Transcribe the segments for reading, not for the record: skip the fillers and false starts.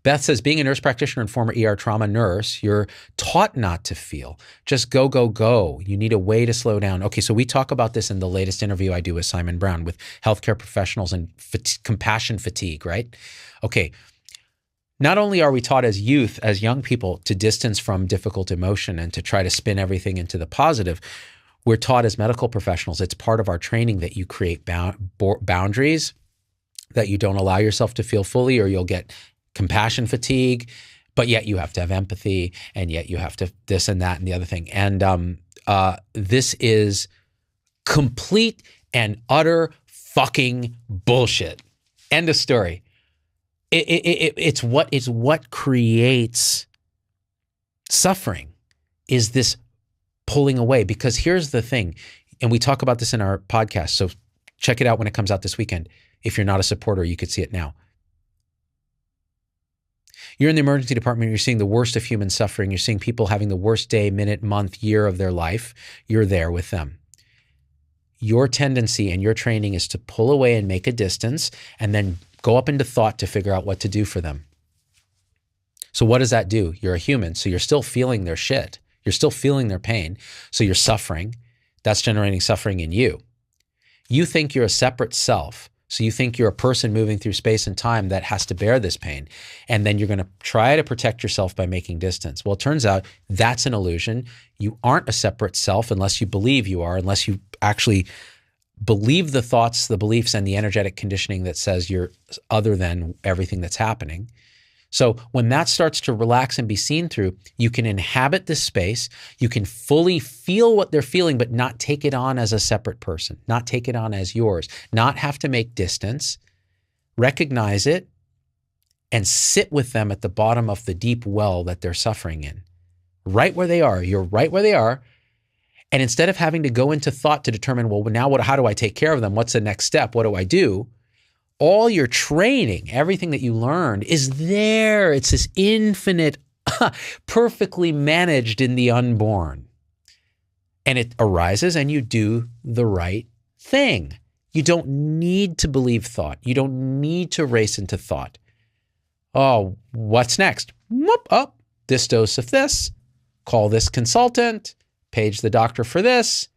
Beth says, being a nurse practitioner and former ER trauma nurse, you're taught not to feel. Just go, go, go. You need a way to slow down. Okay, so we talk about this in the latest interview I do with Simon Brown with healthcare professionals and compassion fatigue, right? Okay, not only are we taught as youth, as young people, to distance from difficult emotion and to try to spin everything into the positive, we're taught as medical professionals, it's part of our training that you create boundaries, that you don't allow yourself to feel fully, or you'll get compassion fatigue, but yet you have to have empathy, and yet you have to this and that and the other thing. And this is complete and utter fucking bullshit. End of story. It's what creates suffering, is this pulling away. Because here's the thing, and we talk about this in our podcast, so check it out when it comes out this weekend. If you're not a supporter, you could see it now. You're in the emergency department, you're seeing the worst of human suffering, you're seeing people having the worst day, minute, month, year of their life. You're there with them. Your tendency and your training is to pull away and make a distance and then go up into thought to figure out what to do for them. So what does that do? You're a human, so you're still feeling their shit. You're still feeling their pain, so you're suffering. That's generating suffering in you. You think you're a separate self. So you think you're a person moving through space and time that has to bear this pain. And then you're going to try to protect yourself by making distance. Well, it turns out that's an illusion. You aren't a separate self unless you believe you are, unless you actually believe the thoughts, the beliefs, and the energetic conditioning that says you're other than everything that's happening. So when that starts to relax and be seen through, you can inhabit this space. You can fully feel what they're feeling, but not take it on as a separate person, not take it on as yours, not have to make distance, recognize it, and sit with them at the bottom of the deep well that they're suffering in. Right where they are. You're right where they are. And instead of having to go into thought to determine, well, now how do I take care of them? What's the next step? What do I do? All your training, everything that you learned is there. It's this infinite, perfectly managed in the unborn. And it arises and you do the right thing. You don't need to believe thought. You don't need to race into thought. Oh, what's next? Whoop, up, this dose of this, call this consultant, page the doctor for this,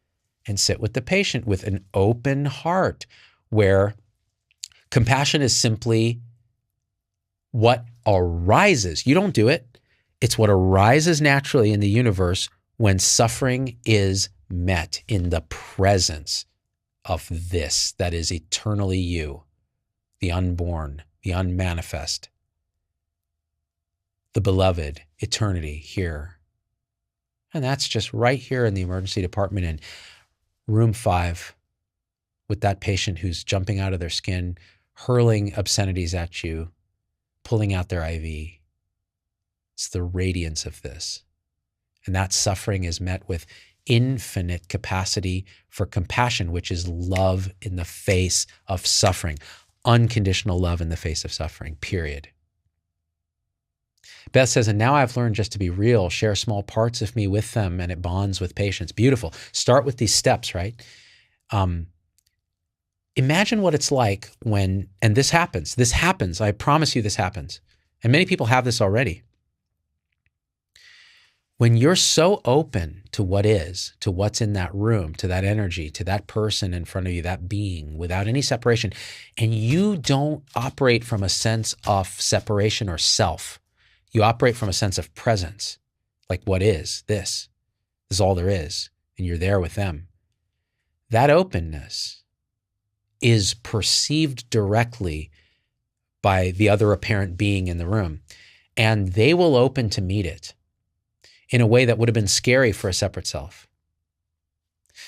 and sit with the patient with an open heart, where compassion is simply what arises. You don't do it. It's what arises naturally in the universe when suffering is met in the presence of this that is eternally you, the unborn, the unmanifest, the beloved, eternity here. And that's just right here in the emergency department in room 5 with that patient who's jumping out of their skin, hurling obscenities at you, pulling out their IV. It's the radiance of this. And that suffering is met with infinite capacity for compassion, which is love in the face of suffering. Unconditional love in the face of suffering, period. Beth says, and now I've learned just to be real, share small parts of me with them, and it bonds with patients. Beautiful. Start with these steps, right? Imagine what it's like when, and this happens, I promise you this happens. And many people have this already. When you're so open to what is, to what's in that room, to that energy, to that person in front of you, that being, without any separation, and you don't operate from a sense of separation or self, you operate from a sense of presence, like what is, this is all there is, and you're there with them. That openness is perceived directly by the other apparent being in the room, and they will open to meet it in a way that would have been scary for a separate self.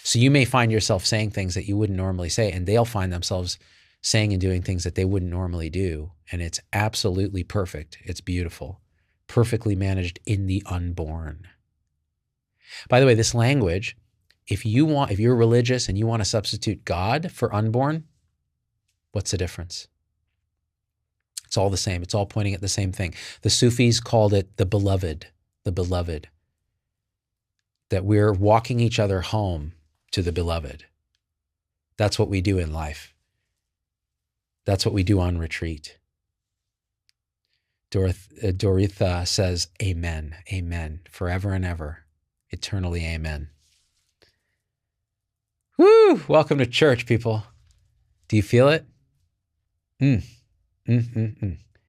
So you may find yourself saying things that you wouldn't normally say, and they'll find themselves saying and doing things that they wouldn't normally do. And it's absolutely perfect. It's beautiful, perfectly managed in the unborn. By the way, this language, if you're religious and you want to substitute God for unborn, what's the difference? It's all the same. It's all pointing at the same thing. The Sufis called it the beloved, that we're walking each other home to the beloved. That's what we do in life. That's what we do on retreat. Doritha says, amen, amen, forever and ever, eternally amen. Woo! Welcome to church, people. Do you feel it?